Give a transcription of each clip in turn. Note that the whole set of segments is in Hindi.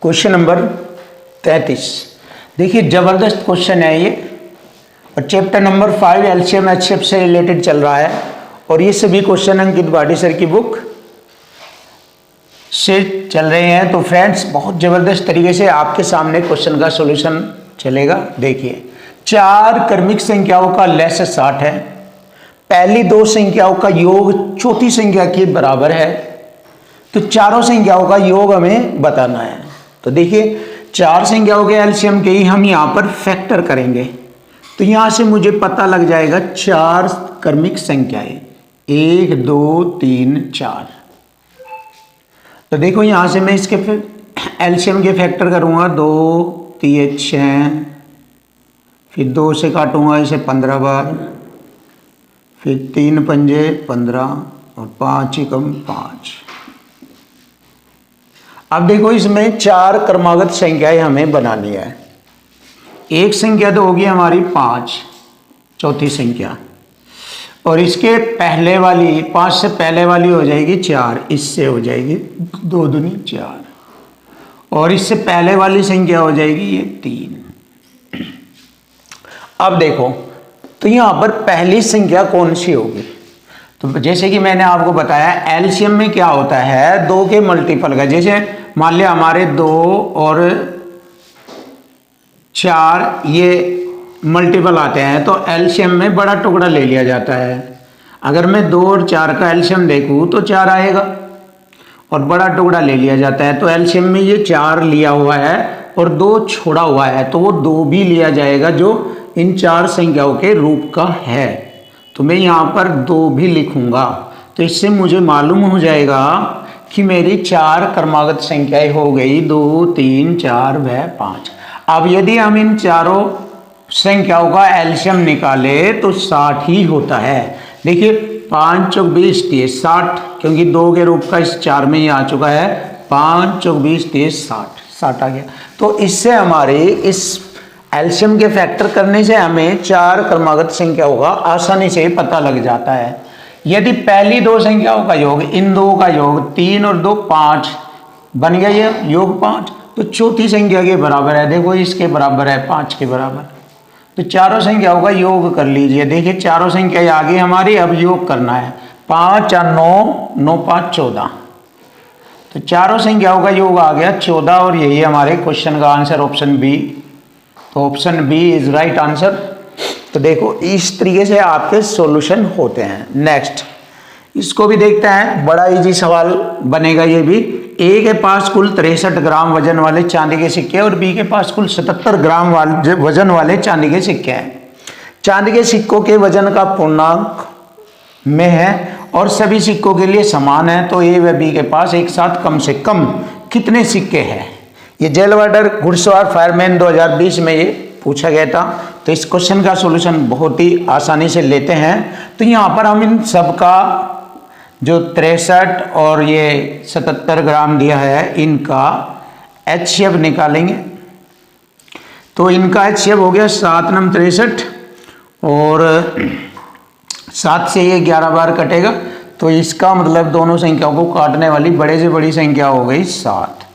Question number 33। देखिए जबरदस्त क्वेश्चन है ये, और चैप्टर नंबर 5 एलसीएम एचसीएफ से रिलेटेड चल रहा है। और ये सभी क्वेश्चन अंकित भाटी सर की बुक से चल रहे हैं। तो फ्रेंड्स बहुत जबरदस्त तरीके से आपके सामने क्वेश्चन का सॉल्यूशन चलेगा। देखिए, चार क्रमिक संख्याओं का लैस 60 है, पहली दो संख्याओं का योग चौथी संख्या के बराबर है, तो चारों संख्याओं का योग हमें बताना है। तो देखिए, चार संख्याओं के एलसीएम के ही हम यहाँ पर फैक्टर करेंगे, तो यहाँ से मुझे पता लग जाएगा चार क्रमिक संख्याएं 1 2 3 4। तो देखो यहाँ से मैं इसके एलसीएम के फैक्टर करूँगा 2 3 6, फिर 2 से काटूंगा इसे 15 बार, फिर 3 पंजे 15 और 5 एकम 5। अब देखो इसमें चार क्रमागत संख्याएं हमें बनानी है। एक संख्या तो होगी हमारी 5, चौथी संख्या, और इसके पहले वाली 5 से पहले वाली हो जाएगी 4, इससे हो जाएगी 2 दूनी 4, और इससे पहले वाली संख्या हो जाएगी ये 3। अब देखो तो यहाँ पर पहली संख्या कौन सी होगी। तो जैसे कि मैंने आपको बताया एलसीएम में क्या होता है, 2 के मल्टीपल का। जैसे मान लिया हमारे 2 और 4 ये मल्टीपल आते हैं, तो एलसीएम में बड़ा टुकड़ा ले लिया जाता है। अगर मैं 2 और 4 का एलसीएम देखूँ तो 4 आएगा और बड़ा टुकड़ा ले लिया जाता है। तो एलसीएम में ये 4 लिया हुआ है और 2 छोड़ा हुआ है, तो वो 2 भी लिया जाएगा जो इन चार संख्याओं के रूप का है। तो मैं यहाँ पर 2 भी लिखूंगा, तो इससे मुझे मालूम हो जाएगा कि मेरी चार क्रमागत संख्याएं हो गई 2 3 4 व 5। अब यदि हम इन चारों संख्याओं का एलसीएम निकाले तो 60 ही होता है। देखिए 5 चौक 20 30 60, क्योंकि 2 के रूप का इस 4 में ही आ चुका है। 5 चौक 20 30 60 आ गया। तो इससे हमारे इस एलसीएम के फैक्टर करने से हमें चार क्रमागत संख्याओं का आसानी से पता लग जाता है। यदि पहली दो संख्याओं का योग, इन दो का योग 3 और 2 5 बन गया, ये योग 5, तो चौथी संख्या के बराबर है। देखो इसके बराबर है 5 के बराबर। तो चारों संख्याओं का योग कर लीजिए। देखिए चारों संख्याएं आ गई हमारी, अब योग करना है। 5 और 9 9 5 14, तो चारों संख्याओं का योग आ गया 14, और यही हमारे क्वेश्चन का आंसर ऑप्शन बी। तो option B is right answer. तो देखो इस तरीके से आपके सॉल्यूशन होते हैं। नेक्स्ट इसको भी देखते हैं, बड़ा इजी सवाल बनेगा ये भी। ए के पास कुल 63 ग्राम वजन वाले चांदी के सिक्के और बी के पास कुल 77 ग्राम वजन वाले चांदी के सिक्के हैं। चांदी के सिक्कों के वजन का पूर्णांक में है और सभी सिक्कों के लिए समान है, तो ए व बी के पास एक साथ कम से कम कितने सिक्के हैं। ये जेल वार्डर घुड़सवार फायरमैन 2020 में ये पूछा गया था। तो इस क्वेश्चन का सॉल्यूशन बहुत ही आसानी से लेते हैं। तो यहाँ पर हम इन सब का जो 63 और ये 77 ग्राम दिया है, इनका एचसीएफ निकालेंगे। तो इनका एचसीएफ हो गया 7 नम 63, और 7 से ये 11 बार कटेगा, तो इसका मतलब दोनों संख्याओं को काटने वाली बड़े से बड़ी संख्या हो गई 7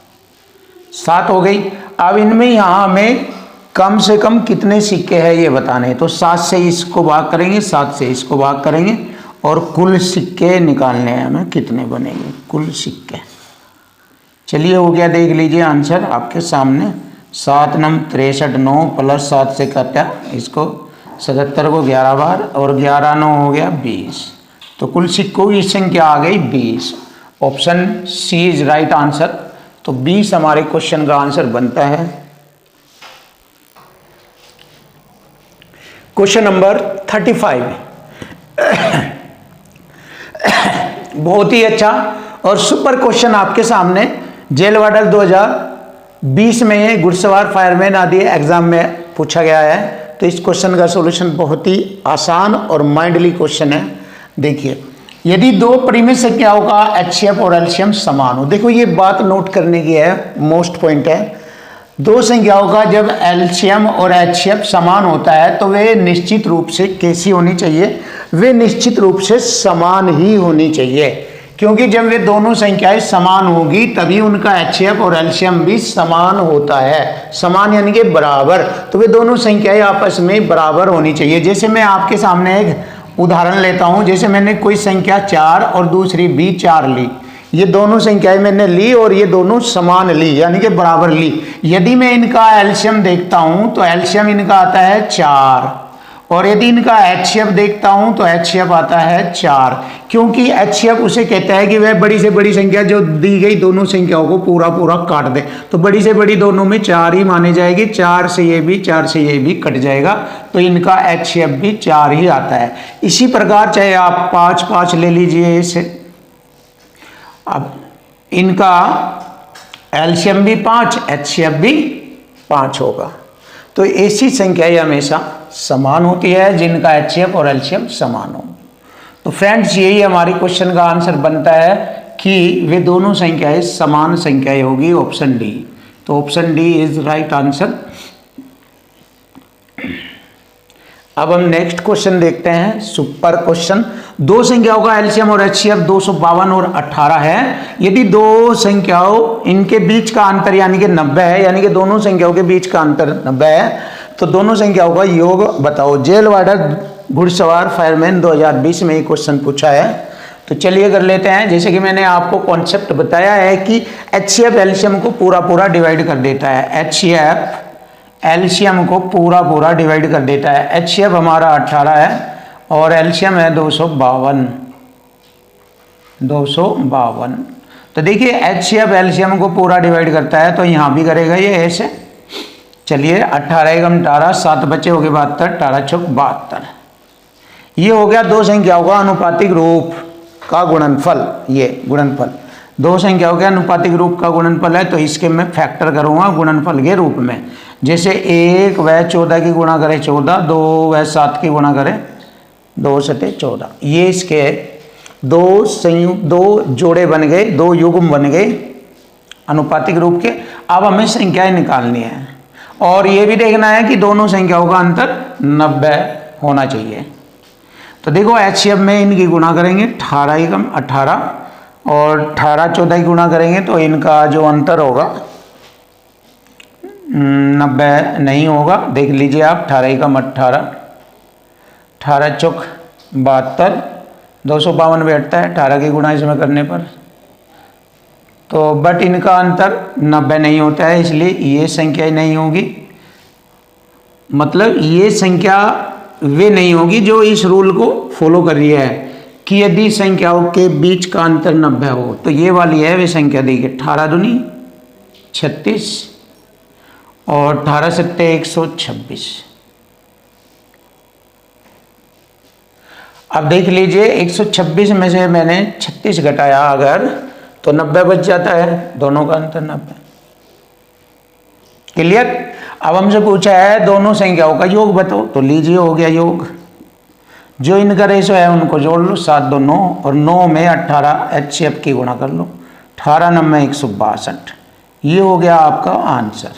हो गई। अब इनमें यहाँ हमें कम से कम कितने सिक्के हैं ये बताने हैं। तो 7 से इसको भाग करेंगे, 7 से इसको भाग करेंगे, और कुल सिक्के निकालने हैं हमें कितने बनेंगे कुल सिक्के। चलिए हो गया, देख लीजिए आंसर आपके सामने। 7 नम 63 9 प्लस 7 से काटा इसको 77 को 11 बार, और 11 9 हो गया 20। तो कुल सिक्कों की संख्या आ गई 20। Option C is right answer. तो 20 हमारे क्वेश्चन का आंसर बनता है। क्वेश्चन नंबर 35 बहुत ही अच्छा और सुपर क्वेश्चन आपके सामने। जेल वार्डर 2020 में ये घुड़सवार फायरमैन आदि एग्जाम में पूछा गया है। तो इस क्वेश्चन का सॉल्यूशन बहुत ही आसान और माइंडली क्वेश्चन है। देखिए, यदि दो परिमेय संख्याओं का एचसीएफ और एलसीएम समान हो। देखो ये बात नोट करने की है, मोस्ट पॉइंट है। दो संख्याओं का जब एलसीएम और एचसीएफ समान होता है तो वे निश्चित रूप से कैसी होनी चाहिए, वे निश्चित रूप से समान ही होनी चाहिए। क्योंकि जब वे दोनों संख्याएं समान होगी तभी उनका HCF और एलसीएम भी समान होता है। समान यानी कि बराबर, तो वे दोनों संख्याएं आपस में बराबर होनी चाहिए। जैसे मैं आपके सामने एक उदाहरण लेता हूं, जैसे मैंने कोई संख्या 4 और दूसरी भी 4 ली, ये दोनों संख्याएं मैंने ली और ये दोनों समान ली यानी कि बराबर ली। यदि मैं इनका एलसीएम देखता हूं तो एलसीएम इनका आता है 4, और यदि इनका HCF देखता हूं तो HCF आता है 4, क्योंकि HCF उसे कहता है कि वह बड़ी से बड़ी संख्या जो दी गई दोनों संख्याओं को पूरा पूरा काट दे। तो बड़ी से बड़ी दोनों में 4 ही मानी जाएगी, 4 से ये भी 4 से ये भी कट जाएगा, तो इनका HCF भी 4 ही आता है। इसी प्रकार चाहे आप 5 5 ले लीजिए इसे, अब इनका एलसीएम भी 5, HCF भी 5 होगा। तो ऐसी संख्याएं हमेशा समान होती है जिनका HCF और एलसीएम समान हो। तो फ्रेंड्स यही हमारी क्वेश्चन का आंसर बनता है कि वे दोनों संख्याएं समान संख्याएं होगी, ऑप्शन डी। तो option D is right answer. अब हम नेक्स्ट क्वेश्चन देखते हैं, सुपर क्वेश्चन। दो संख्याओं का एलसीएम और HCF 252 और 18 है। यदि दो संख्याओं इनके बीच का अंतर यानी कि 90 है, यानी कि दोनों संख्याओं के बीच का अंतर 90 है, तो दोनों संख्याओं का योग बताओ। जेल वार्डर घुड़सवार फायरमैन 2020 में ये क्वेश्चन पूछा है। तो चलिए कर लेते हैं। जैसे कि मैंने आपको कॉन्सेप्ट बताया है कि HCF एलसीएम को पूरा पूरा डिवाइड कर देता है। HCF एलसीएम को पूरा पूरा डिवाइड कर देता है। HCF हमारा 18 है और एलसीएम है 252। तो देखिए HCF एलसीएम को पूरा डिवाइड करता है, तो यहाँ भी करेगा ये ऐसे। चलिए 18 एकम 18, 7 बचे हो गए 72, 18 चौक 72। ये हो गया दो संख्याओं का अनुपातिक रूप का गुणनफल। ये गुणनफल दो संख्याओं के अनुपातिक रूप का गुणनफल है, तो इसके मैं फैक्टर करूंगा गुणनफल के रूप में। जैसे 1 व 14 की गुणा करे 14, 2 व 7 की गुणा करे 2 सते 14। ये इसके दो जोड़े बन गए, दो युग्म बन गए अनुपातिक रूप के। अब हमें संख्याएं निकालनी है और ये भी देखना है कि दोनों संख्याओं का अंतर 90 होना चाहिए। तो देखो HCF में इनकी गुणा करेंगे 18 एकम 18 और 18 14 की गुणा करेंगे तो इनका जो अंतर होगा 90 नहीं होगा। देख लीजिए आप, 18 एकम 18, 18 चौक 72, 252 बैठता है 18 की गुणा इसमें करने पर। तो बट इनका अंतर 90 नहीं होता है, इसलिए ये संख्या नहीं होगी। मतलब ये संख्या वे नहीं होगी जो इस रूल को फॉलो कर रही है कि यदि संख्याओं के बीच का अंतर 90 हो, तो ये वाली है वे संख्या। देखिए 18 दूनी 36 और 18 सत्ते 126। अब देख लीजिए 126 में से मैंने 36 घटाया अगर, तो 90 बच जाता है, दोनों का अंतर 90। क्लियर। अब हमसे पूछा है दोनों संख्याओं का योग बताओ, तो लीजिए हो गया योग। जो इनका रेशो है उनको जोड़ लो, 7 2 9 और 9 में 18 HCF की गुणा कर लो, 18 9 162। ये हो गया आपका आंसर।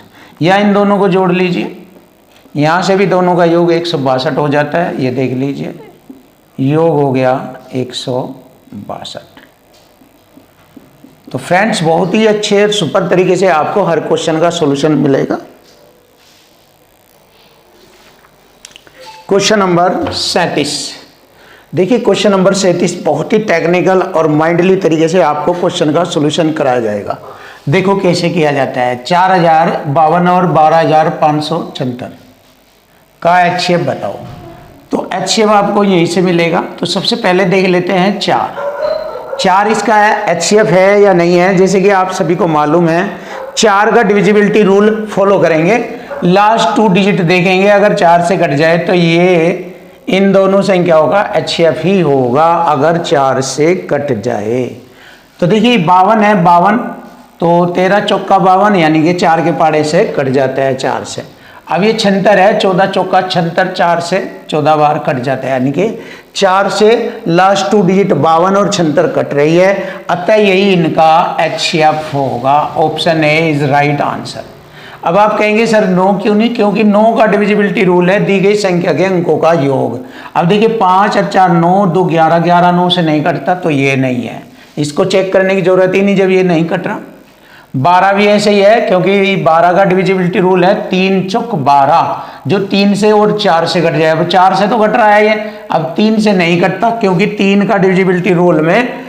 या इन दोनों को जोड़ लीजिए, यहाँ से भी दोनों का योग 162 हो जाता है। ये देख लीजिए योग हो गया 162। तो फ्रेंड्स बहुत ही अच्छे सुपर तरीके से आपको हर क्वेश्चन का सॉल्यूशन मिलेगा। Question number 37। देखिए क्वेश्चन नंबर 37 बहुत ही टेक्निकल और माइंडली तरीके से आपको क्वेश्चन का सॉल्यूशन कराया जाएगा। देखो कैसे किया जाता है। 4052 और 12576 का HCF बताओ। तो HCF आपको यहीं से मिलेगा। तो सबसे पहले देख लेते हैं 4 इसका HCF है या नहीं है। जैसे कि आप सभी को मालूम है 4 का डिविजिबिलिटी रूल फॉलो करेंगे, लास्ट 2 डिजिट देखेंगे, अगर 4 से कट जाए तो ये इन दोनों संख्याओं का HCF ही होगा अगर 4 से कट जाए। तो देखिए 52 है, 52 तो 13 चौका 52 यानी कि 4 के पाड़े से कट जाता है 4 से। अब ये 76 है, 14 चौका 76, 4 से 14 बार कट जाता है, यानी कि 4 से लास्ट 2 डिजिट 52 और 76 कट रही है, अतः यही इनका HCF होगा। Option A is right answer. अब आप कहेंगे सर 9 क्यों नहीं, क्योंकि 9 का डिविजिबिलिटी रूल है दी गई संख्या के अंकों का योग। अब देखिए 5 और 4 9, 2 11, 11 9 से नहीं कटता, तो ये नहीं है। इसको चेक करने की जरूरत ही नहीं जब ये नहीं कट रहा। 12 भी ऐसे ही है, क्योंकि 12 का डिविजिबिलिटी रूल है 3 चौक 12, जो 3 से और 4 से कट जाए। अब 4 से तो कट रहा है ये, अब 3 से नहीं कटता, क्योंकि 3 का डिविजिबिलिटी रूल में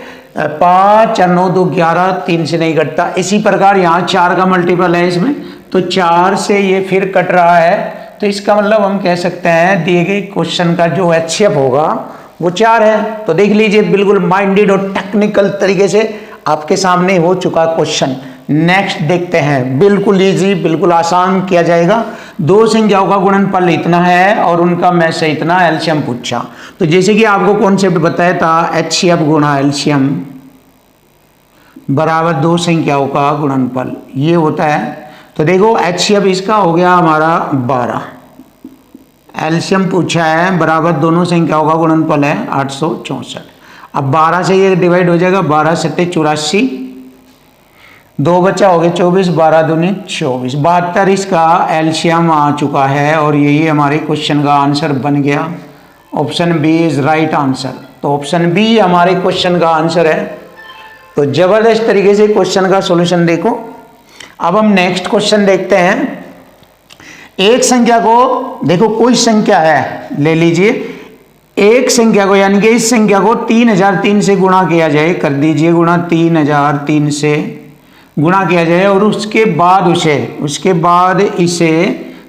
5 और 9 2 11, 3 से नहीं कटता। इसी प्रकार यहाँ 4 का मल्टीपल है इसमें, तो 4 से ये फिर कट रहा है। तो इसका मतलब हम कह सकते हैं दिए गए क्वेश्चन का जो HCF होगा वो 4 है। तो देख लीजिए, बिल्कुल माइंडेड और टेक्निकल तरीके से आपके सामने हो चुका क्वेश्चन। नेक्स्ट देखते हैं, बिल्कुल इजी, बिल्कुल आसान किया जाएगा। दो संख्याओं का गुणनफल इतना है और उनका में से इतना एलसीएम पूछा। तो जैसे कि आपको कॉन्सेप्ट बताया था, HCF गुणा एलसीएम बराबर दो संख्याओं का गुणनफल, ये होता है। तो देखो HCF इसका हो गया हमारा 12, एलसीएम पूछा है बराबर दोनों संख्याओं का गुणनफल है 864। अब 12 से ये डिवाइड हो जाएगा, 12 सत्ते 84, 2 बचा हो गया 24, 12 दूनी 24, 72 इसका एलसीएम आ चुका है और यही हमारे क्वेश्चन का आंसर बन गया। Option B is right answer. तो ऑप्शन बी हमारे क्वेश्चन का आंसर है। तो जबरदस्त तरीके से क्वेश्चन का सॉल्यूशन देखो। अब हम नेक्स्ट क्वेश्चन देखते हैं। एक संख्या को देखो, कोई संख्या है ले लीजिए, एक संख्या को यानी कि इस संख्या को 3003 से गुणा किया जाए, कर दीजिए गुणा 3003 से गुणा किया जाए और उसके बाद इसे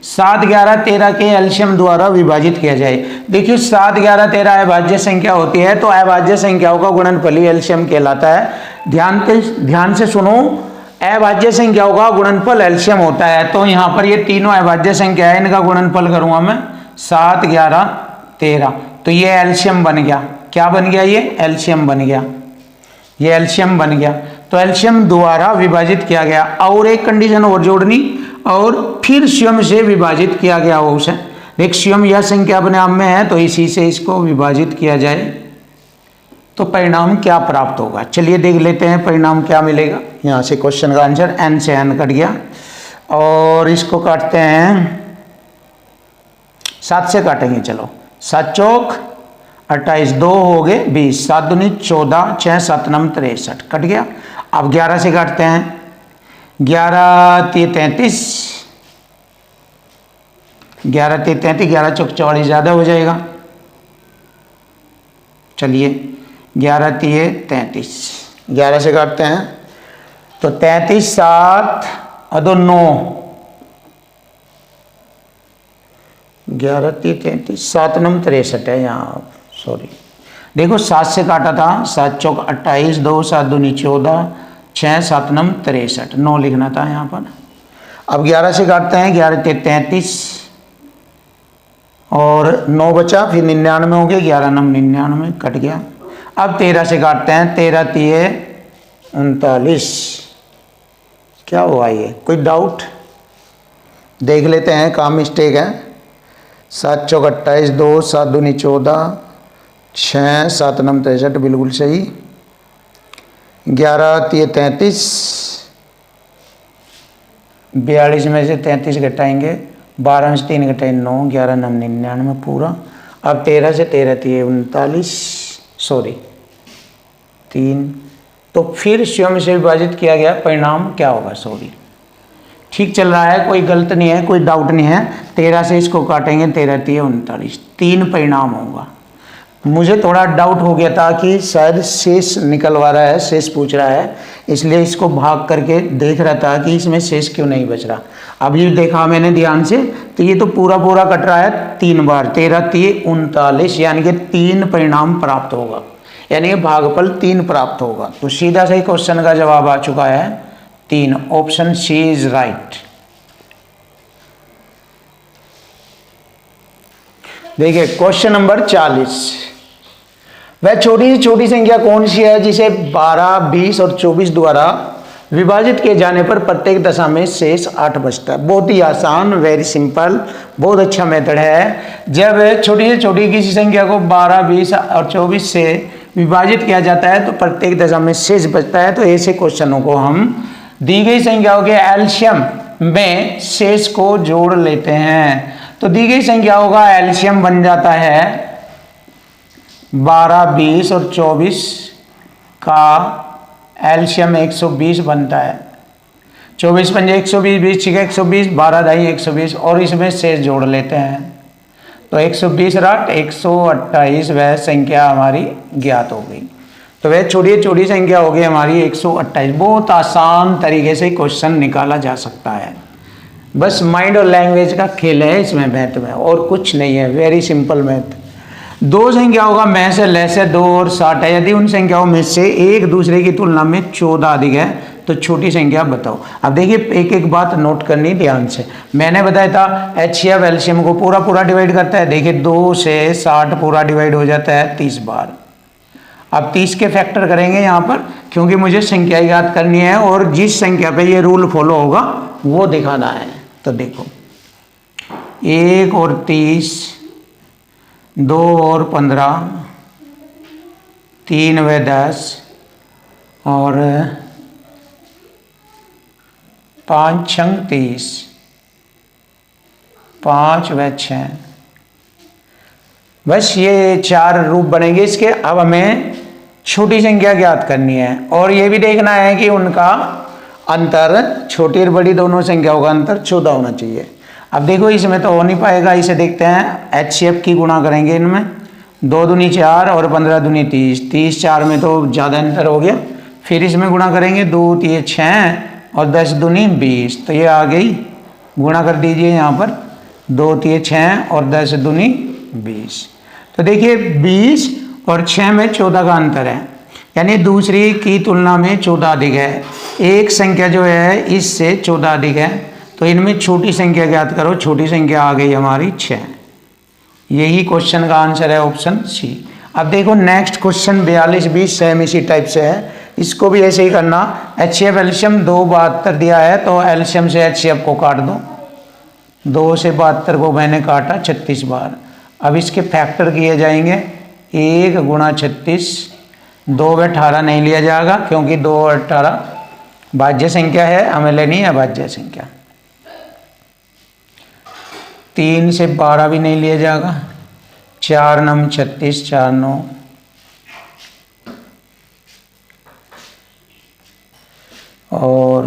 7 11 13 के एलसीएम द्वारा विभाजित किया जाए। देखिए 7 11 13 अभाज्य संख्या होती है, तो अभाज्य संख्याओं का गुणनफल ही एलसीएम कहलाता है। ध्यान से सुनो, अभाज्य संख्याओं का गुणनफल एलसीएम होता है। तो यहाँ पर ये तीनों अभाज्य संख्या है, इनका गुणनफल करूंगा मैं 7 11 13, तो ये एलसीएम बन गया। क्या बन गया? ये एलसीएम बन गया, ये एलसीएम बन गया। तो एलसीएम द्वारा विभाजित किया गया और एक कंडीशन और जोड़नी, और फिर स्वयं से विभाजित किया गया वो उसे। एक स्वयं यह संख्या अपने आप में है, तो इसी से इसको विभाजित किया जाए तो परिणाम क्या प्राप्त होगा। चलिए देख लेते हैं परिणाम क्या मिलेगा। यहाँ से क्वेश्चन का आंसर n से n कट गया और इसको काटते हैं 7 से काटेंगे। चलो 7 चौक 28, 2 हो गए 20, 7 दूनी 14, 6 7 9 63 कट गया। अब 11 से काटते हैं, 11 3 33, 11 3 33, 11 चौक 44 ज़्यादा हो जाएगा। चलिए 11 3 33, 11 से काटते हैं तो 33 7 और 2 9, 11 3 33, 7 9 63 है यहाँ, सॉरी देखो 7 से काटा था, 7 चौक 28, 2 7 दूनी 14, 6 7 9 63, 9 लिखना था यहाँ पर। अब 11 से काटते हैं, 11 3 33 और 9 बचा, फिर 99 हो गया, 11 9 99 कट गया। अब 13 से काटते हैं, 13 3 39, क्या हुआ ये, कोई डाउट? देख लेते हैं, काम मिस्टेक है। 7 चौक 28, 2 7 दूनी 14, 6 7 9 63 बिल्कुल सही। 11 3 33, 42 में से 33 घटाएंगे, 12 में से 3 घटाएंगे 9, 11 9 99 पूरा। अब 13 से 13 3 39, सॉरी 3, तो फिर स्वयं से विभाजित किया गया, परिणाम क्या होगा? सॉरी ठीक चल रहा है, कोई गलत नहीं है, कोई डाउट नहीं है। 13 से इसको काटेंगे, 13 3 39, 3 परिणाम होगा। मुझे थोड़ा डाउट हो गया था कि शायद शेष निकलवा रहा है, शेष पूछ रहा है, इसलिए इसको भाग करके देख रहा था कि इसमें शेष क्यों नहीं बच रहा। अब ये देखा मैंने ध्यान से, तो ये तो पूरा पूरा कट रहा है 3 बार, 13 3 39, यानी कि 3 परिणाम प्राप्त होगा, यानी कि भागफल 3 प्राप्त होगा। तो सीधा सही क्वेश्चन का जवाब आ चुका है 3, ऑप्शन सी इज राइट। देखिए क्वेश्चन नंबर 40, वह छोटी से छोटी संख्या कौन सी है जिसे 12 20 और 24 द्वारा विभाजित किए जाने पर प्रत्येक दशा में शेष 8 बचता है। बहुत ही आसान, वेरी सिंपल, बहुत अच्छा मेथड है। जब छोटी से छोटी किसी संख्या को 12 20 और 24 से विभाजित किया जाता है तो प्रत्येक दशा में शेष बचता है। तो ऐसे क्वेश्चनों को हम दी गई संख्याओं के एलसीएम में शेष को जोड़ लेते हैं। तो दी गई संख्याओं का एलसीएम बन जाता है 12 20 और 24 का एलसीएम 120 बनता है। 24 पंजे 120, 20 छः 120, 12 दाई 120 और इसमें शेष जोड़ लेते हैं तो 120 राट 128 वह संख्या हमारी ज्ञात हो गई। तो वह छोटी संख्या हो गई हमारी 128। बहुत आसान तरीके से क्वेश्चन निकाला जा सकता है, बस माइंड और लैंग्वेज का खेल है इसमें मैथ में, और कुछ नहीं है। Very simple math. दो संख्याओं का में से लेस है 2 और 60 है। यदि उन संख्याओं में से एक दूसरे की तुलना में 14 अधिक है तो छोटी संख्या बताओ। अब देखिए एक एक बात नोट करनी ध्यान से। मैंने बताया था एचसीएफ एलसीएम को पूरा डिवाइड करता है। देखिए 2 से 60 पूरा डिवाइड हो जाता है 30 बार। अब 30 के फैक्टर करेंगे यहाँ पर, क्योंकि मुझे संख्या याद करनी है और जिस संख्या पे ये रूल फॉलो होगा वो दिखाना है। तो देखो 1 और 30, 2 और 15, 3 व 10 और 5 छंग 30, 5 व 6। बस ये 4 रूप बनेंगे इसके। अब हमें छोटी संख्या ज्ञात करनी है और ये भी देखना है कि उनका अंतर, छोटी और बड़ी दोनों संख्याओं का अंतर 14 होना चाहिए। अब देखो इसमें तो हो नहीं पाएगा, इसे देखते हैं। एचसीएफ की गुणा करेंगे इनमें, 2 दूनी 4 और 15 दूनी 30, 30 4 में तो ज़्यादा अंतर हो गया। फिर इसमें गुणा करेंगे 2 3 6 और 10 दूनी 20, तो ये आ गई। गुणा कर दीजिए यहाँ पर 2 3 6 और 10 दूनी 20। तो देखिए 20 और 6 में 14 का अंतर है, यानी दूसरी की तुलना में 14 अधिक है। एक संख्या जो है इससे 14 अधिक है, तो इनमें छोटी संख्या ज्ञात करो। छोटी संख्या आ गई हमारी 6। यही क्वेश्चन का आंसर है ऑप्शन सी। अब देखो नेक्स्ट क्वेश्चन 42 भी सेम इसी टाइप से है, इसको भी ऐसे ही करना। एचसीएफ एलसीएम 2 72 दिया है तो एलसीएम से एचसीएफ को काट दो। 2 से 72 को मैंने काटा 36 बार। अब इसके फैक्टर किए जाएंगे। 1 गुणा 36, 2 व 18 नहीं लिया जाएगा क्योंकि 2 और 18 भाज्य संख्या है, हमें लेनी है भाज्य संख्या। 3 से 12 भी नहीं लिया जाएगा। 4 9 36, 4 9 और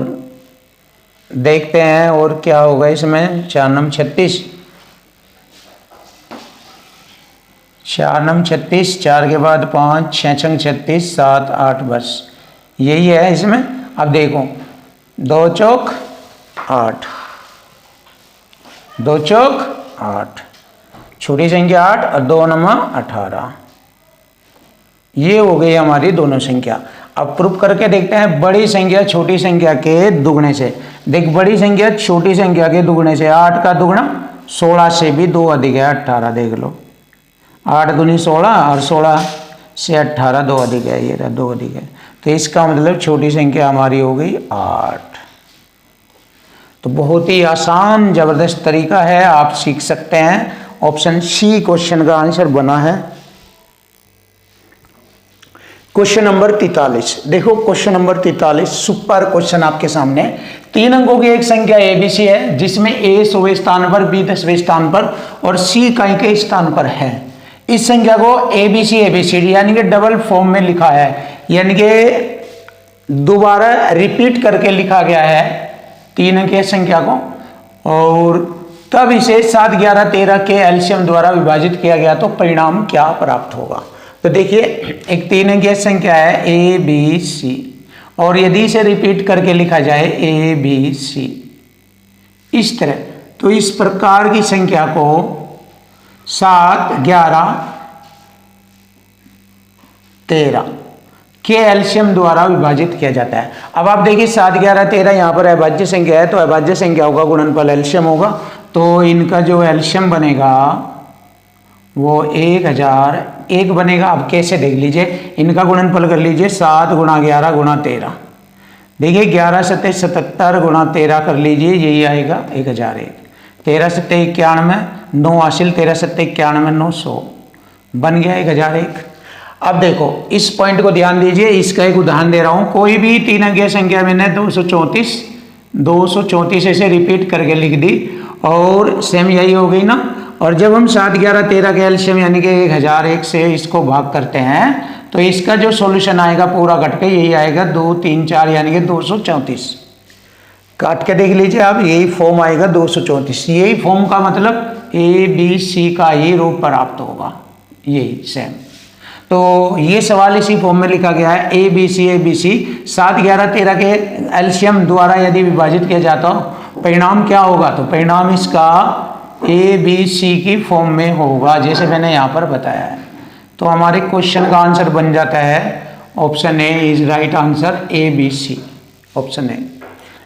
देखते हैं और क्या होगा इसमें। 4 9 36, 4 9 36, 4 के बाद 5 6 6 36 7 8, बस यही है इसमें। अब देखो 2 चौक 8, 2 चौक 8, छोटी संख्या 8 और 2 9 18। ये हो गई हमारी दोनों संख्या। अब प्रूफ करके देखते हैं बड़ी संख्या छोटी संख्या के दुगने से। देख बड़ी संख्या छोटी संख्या के दुगने से, 8 का दुगना 16 से भी 2 अधिक है 18। देख लो 8 दूनी 16 और 16 से 18 2 अधिक है, ये 2 अधिक है। तो इसका मतलब छोटी संख्या हमारी हो गई 8। तो बहुत ही आसान जबरदस्त तरीका है, आप सीख सकते हैं। ऑप्शन सी क्वेश्चन का आंसर बना है। क्वेश्चन नंबर 43 देखो। क्वेश्चन नंबर 43 सुपर क्वेश्चन आपके सामने। 3 अंकों की एक संख्या एबीसी है जिसमें ए 100वें स्थान पर, बी 10वें स्थान पर और सी कहीं के स्थान पर है। इस संख्या को एबीसी एबीसीडी यानी कि डबल फॉर्म में लिखा है, यानी कि दोबारा रिपीट करके लिखा गया है 3 अंकीय संख्या को, और तब इसे 7 11 13 के एलसीएम द्वारा विभाजित किया गया तो परिणाम क्या प्राप्त होगा। तो देखिए एक 3 अंकीय संख्या है ए बी सी, और यदि इसे रिपीट करके लिखा जाए ए बी सी इस तरह, तो इस प्रकार की संख्या को 7 11 13 के एलसीएम द्वारा विभाजित किया जाता है। अब आप देखिए 7 11 13 यहाँ पर अभाज्य संख्या है, तो अभाज्य संख्याओं का गुणनफल एलसीएम होगा, तो इनका जो एलसीएम बनेगा वो 1001 बनेगा। अब कैसे देख लीजिए, इनका गुणनफल कर लीजिए 7 गुणा 11 गुणा 13। देखिए 11 7 77 गुणा 13 कर लीजिए, यही आएगा 1001। 13 7 91, 9 हासिल, 13 7 91 900 बन गया 1001। अब देखो इस पॉइंट को ध्यान दीजिए, इसका एक उदाहरण दे रहा हूं। कोई भी 3 अंकीय संख्या मैंने 234 ऐसे रिपीट करके लिख दी और सेम यही हो गई ना। और जब हम 7 11 13 के एलसीएम यानी कि 1001 से इसको भाग करते हैं तो इसका जो सॉल्यूशन आएगा पूरा कट के यही आएगा 2 3 4 यानी कि 234। काट के देख लीजिए आप, यही फॉर्म आएगा 234। यही फॉर्म का मतलब ए बी सी का ही रूप प्राप्त होगा, यही सेम। तो ये सवाल इसी फॉर्म में लिखा गया है, ए बी सी 7 11 13 के एलसीएम द्वारा यदि विभाजित किया जाता हो परिणाम क्या होगा, तो परिणाम इसका ए बी सी की फॉर्म में होगा, जैसे मैंने यहाँ पर बताया है। तो हमारे क्वेश्चन का आंसर बन जाता है option A is right answer, A B C, option A.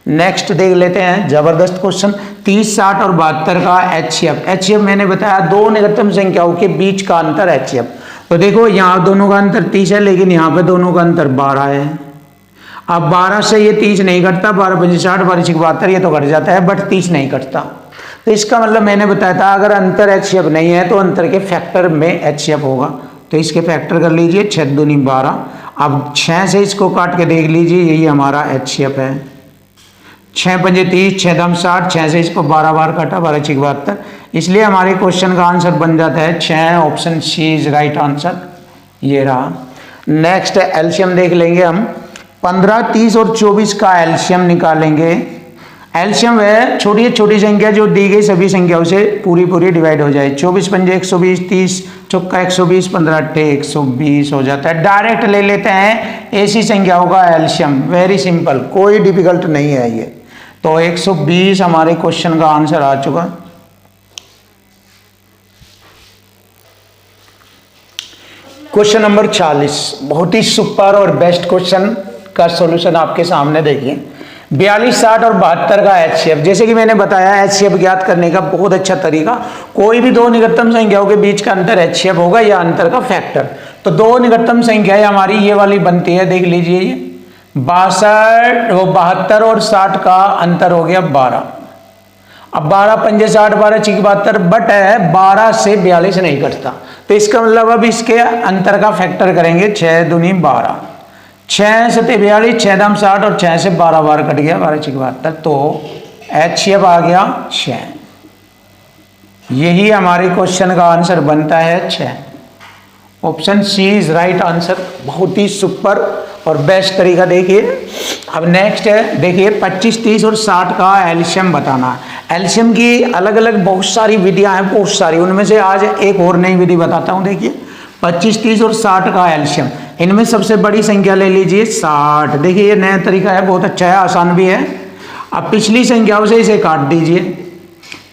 Next देख लेते हैं जबरदस्त क्वेश्चन, 30 60 और 72 का एचसीएफ। एचसीएफ मैंने बताया दो निकटतम संख्याओं के बीच का अंतर एचसीएफ। तो देखो यहाँ दोनों का अंतर 30 है, लेकिन यहाँ पे दोनों का अंतर 12 है। अब 12 से ये 30 नहीं कटता, 12 5 60 12 6 72 ये तो कट जाता है, बट 30 नहीं कटता। तो इसका मतलब मैंने बताया था अगर अंतर एचसीएफ नहीं है तो अंतर के फैक्टर में एचसीएफ होगा। तो इसके फैक्टर कर लीजिए, 6 दूनी 12। अब 6 से इसको काट के देख लीजिए, यही हमारा एचसीएफ है। 6 पंजे 30, 6 दम 60, 6 से इसको 12 बार काटा, 12 6 72, इसलिए हमारे क्वेश्चन का आंसर बन जाता है 6, option C is right answer, ये रहा। नेक्स्ट एलसीएम देख लेंगे हम, 15 30 और 24 का एलसीएम निकालेंगे। एलसीएम है छोटी छोटी संख्या जो दी गई सभी संख्याओं से पूरी डिवाइड हो जाए। 24 पंजे 120, 30 चौका 120, 15 अट्ठे 120 हो जाता है। डायरेक्ट ले लेते हैं ऐसी संख्याओं का एलसीएम, वेरी सिंपल, कोई डिफिकल्ट नहीं है ये। तो 120 हमारे क्वेश्चन का आंसर आ चुका। क्वेश्चन नंबर 40, बहुत ही सुपर और बेस्ट क्वेश्चन का सॉल्यूशन आपके सामने देखिए। 42 60 और 72 का एचसीएफ। जैसे कि मैंने बताया एचसीएफ ज्ञात करने का बहुत अच्छा तरीका, कोई भी दो निकटतम संख्याओं के बीच का अंतर एचसीएफ होगा या अंतर का फैक्टर। तो दो निकटतम संख्याएं हमारी ये वाली बनती है, देख लीजिए ये 72 और 60 का अंतर हो गया 12। अब 12 पंजे 60 12 6 72, बट है 12 से 42 नहीं कटता। तो इसका मतलब अब इसके अंतर का फैक्टर करेंगे, 6 दूनी 12, 6 से 42, 6 दम 60 और 6 से 12 बार कट गया, 12 6 72, तो एचसीएफ आ गया 6। यही हमारे क्वेश्चन का आंसर बनता है 6, option C is right answer. बहुत ही सुपर और बेस्ट तरीका देखिए। अब नेक्स्ट है देखिए 25 30 और 60 का एलसीएम बताना है। एलसीएम की अलग अलग बहुत सारी विधियां हैं, बहुत सारी, उनमें से आज एक और नई विधि बताता हूं। देखिए 25 30 और 60 का एलसीएम, इनमें सबसे बड़ी संख्या ले लीजिए 60। देखिए ये नया तरीका है, बहुत अच्छा है, आसान भी है। अब पिछली संख्याओं से इसे काट दीजिए,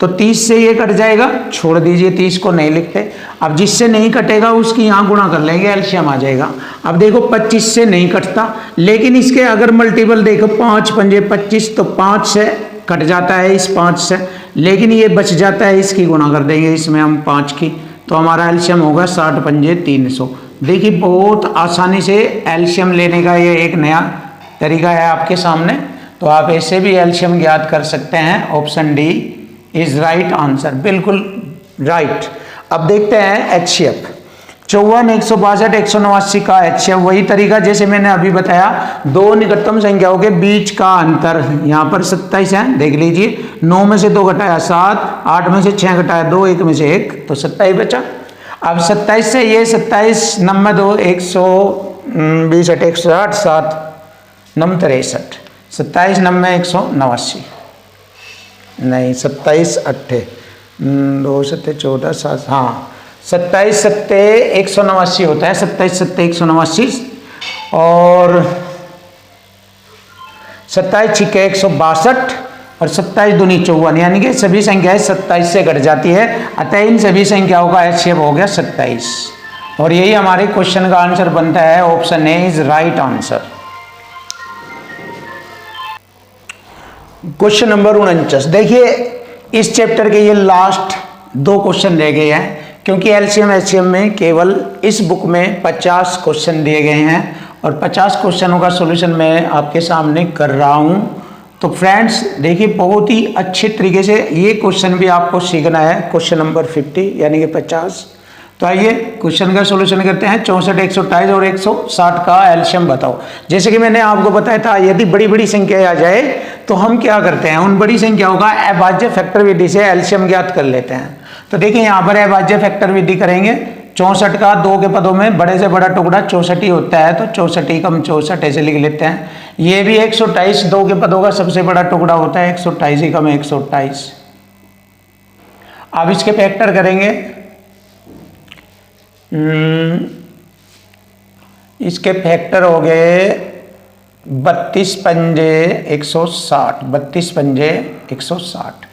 तो 30 से ये कट जाएगा, छोड़ दीजिए, 30 को नहीं लिखते। अब जिससे नहीं कटेगा उसकी यहाँ गुणा कर लेंगे, एलसीएम आ जाएगा। अब देखो 25 से नहीं कटता, लेकिन इसके अगर मल्टीपल देखो 5 पंजे 25, तो 5 से कट जाता है इस 5 से, लेकिन ये बच जाता है, इसकी गुणा कर देंगे इसमें हम 5 की, तो हमारा एलसीएम होगा 60 पंजे 300। देखिए बहुत आसानी से एलसीएम लेने का ये एक नया तरीका है आपके सामने, तो आप ऐसे भी एलसीएम ज्ञात कर सकते हैं। Option D is right answer, बिल्कुल राइट। अब देखते हैं एचसीएफ। 54 162 189 का एचसीएफ, वही तरीका जैसे मैंने अभी बताया, दो निकटतम संख्याओं के बीच का अंतर, यहाँ पर 27 है, देख लीजिए 9 में से 2 घटाया 7, 8 में से 6 घटाया 2, 1 में से 1, तो 27 बचा। अब 27 से ये 27 9 2 120 160 7 9 63, 27 9 189 नहीं, 27 8 2 7 14 7, हाँ 27 7 189 होता है, 27 7 189 और 27 6 162 और 27 दूनी 54, यानी कि सभी संख्याएं 27 से घट जाती है, अतः इन सभी संख्याओं का एचसीएफ हो गया 27, और यही हमारे क्वेश्चन का आंसर बनता है। Option A is right answer. Question number 49, देखिए इस चैप्टर के ये लास्ट 2 क्वेश्चन रह गए हैं, क्योंकि एलसीएम एचसीएम में केवल इस बुक में 50 क्वेश्चन दिए गए हैं और 50 क्वेश्चनों का सॉल्यूशन मैं आपके सामने कर रहा हूं। तो फ्रेंड्स देखिए बहुत ही अच्छे तरीके से ये क्वेश्चन भी आपको सीखना है, क्वेश्चन नंबर 50 यानी कि 50। तो आइए क्वेश्चन का सॉल्यूशन करते हैं। 64 128 और 160 का एलसीएम बताओ। जैसे कि मैंने आपको बताया था, यदि बड़ी बड़ी संख्या आ जाए तो हम क्या करते हैं, उन बड़ी संख्याओं का अभाज्य फैक्टर विधि से एलसीएम ज्ञात कर लेते हैं। तो देखिए यहाँ पर अभाज्य फैक्टर विधि करेंगे, 64 का 2 के पदों में बड़े से बड़ा टुकड़ा 64 ही होता है, तो 64 कम 64 ऐसे लिख लेते हैं। ये भी 128 2 के पदों का सबसे बड़ा टुकड़ा होता है, 128 ही कम 128। अब इसके फैक्टर करेंगे, इसके फैक्टर हो गए 32 पंजे 160, 32 पंजे 160,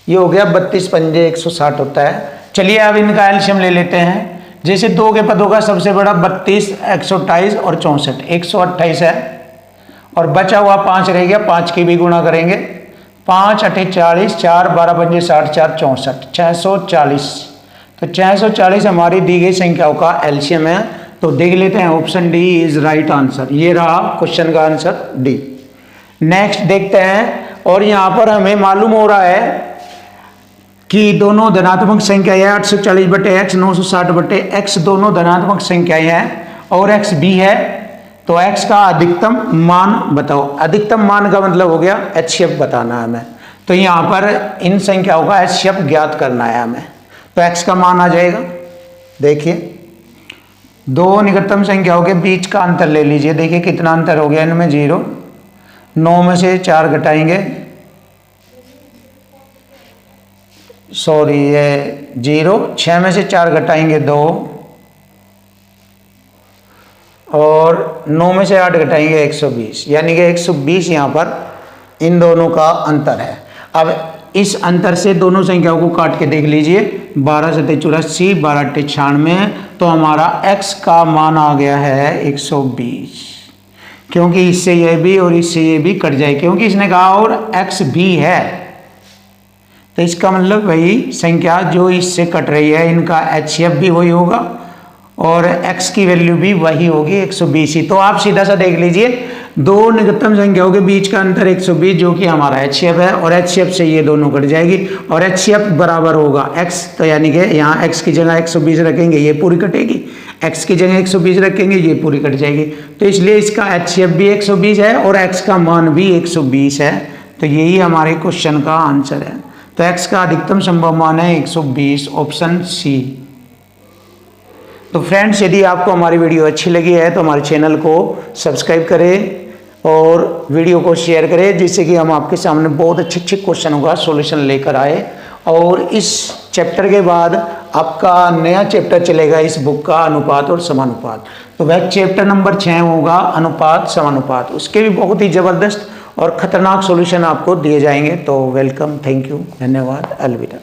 ये हो गया 32 पंजे 160 होता है। चलिए अब इनका एलसीएम ले लेते हैं। जैसे 2 के पदों का सबसे बड़ा 32, 128 और 64, 128 है, और बचा हुआ 5 रह गया, 5 की भी गुणा करेंगे। 5 8 40, 4 12 पंजे 60, 4 64, 640। तो 640 हमारी दी गई संख्याओं का एलसीएम है। तो देख लेते हैं, option D is right answer. ये रहा क्वेश्चन का आंसर डी। नेक्स्ट देखते हैं, और यहां पर हमें मालूम हो रहा है कि दोनों धनात्मक संख्याएं 840 बटे एक्स 960 बटे एक्स दोनों धनात्मक संख्याएं हैं, और एक्स भी है। तो एक्स का अधिकतम मान बताओ। अधिकतम मान का मतलब हो गया एचसीएफ बताना है हमें। तो यहाँ पर इन संख्याओं का एचसीएफ ज्ञात करना है हमें। तो एक्स का मान आ जाएगा, देखिए 2 निकटतम संख्याओं के बीच का अंतर ले लीजिए। देखिए कितना अंतर हो गया इनमें, 0। 9 में से 4 घटाएंगे, सॉरी ये 0। 6 में से 4 घटाएंगे 2, और 9 में से 8 घटाएंगे 120, यानी कि 120 यहाँ पर इन दोनों का अंतर है। अब इस अंतर से दोनों संख्याओं को काट के देख लीजिए, 12 7 84, 12 8 96, तो हमारा x का मान आ गया है 120, क्योंकि इससे ये भी और इससे ये भी कट जाए, क्योंकि इसने कहा और x भी है, तो इसका मतलब वही संख्या जो इससे कट रही है इनका एचसीएफ भी वही होगा और x की वैल्यू भी वही होगी 120 ही। तो आप सीधा सा देख लीजिए, 2 निकटतम संख्याओं के बीच का अंतर 120 जो कि हमारा एचसीएफ है, और एचसीएफ से ये दोनों कट जाएगी, और एचसीएफ बराबर होगा x। तो यानी कि यहाँ x की जगह 120 रखेंगे, ये पूरी कटेगी, x की जगह 120 रखेंगे, ये पूरी कट जाएगी। तो इसलिए इसका एचसीएफ भी 120 है और x का मान भी 120 है। तो यही हमारे क्वेश्चन का आंसर है। तो x का अधिकतम संभव मान है 120, ऑप्शन सी। तो फ्रेंड्स, यदि आपको हमारी वीडियो अच्छी लगी है तो हमारे चैनल को सब्सक्राइब करें और वीडियो को शेयर करें, जिससे कि हम आपके सामने बहुत अच्छे अच्छे क्वेश्चनों का सॉल्यूशन लेकर आए। और इस चैप्टर के बाद आपका नया चैप्टर चलेगा इस बुक का, अनुपात और समानुपात। तो वह चैप्टर नंबर 6 होगा, अनुपात समानुपात। उसके भी बहुत ही ज़बरदस्त और ख़तरनाक सॉल्यूशन आपको दिए जाएंगे। तो वेलकम, थैंक यू, धन्यवाद, अलविदा।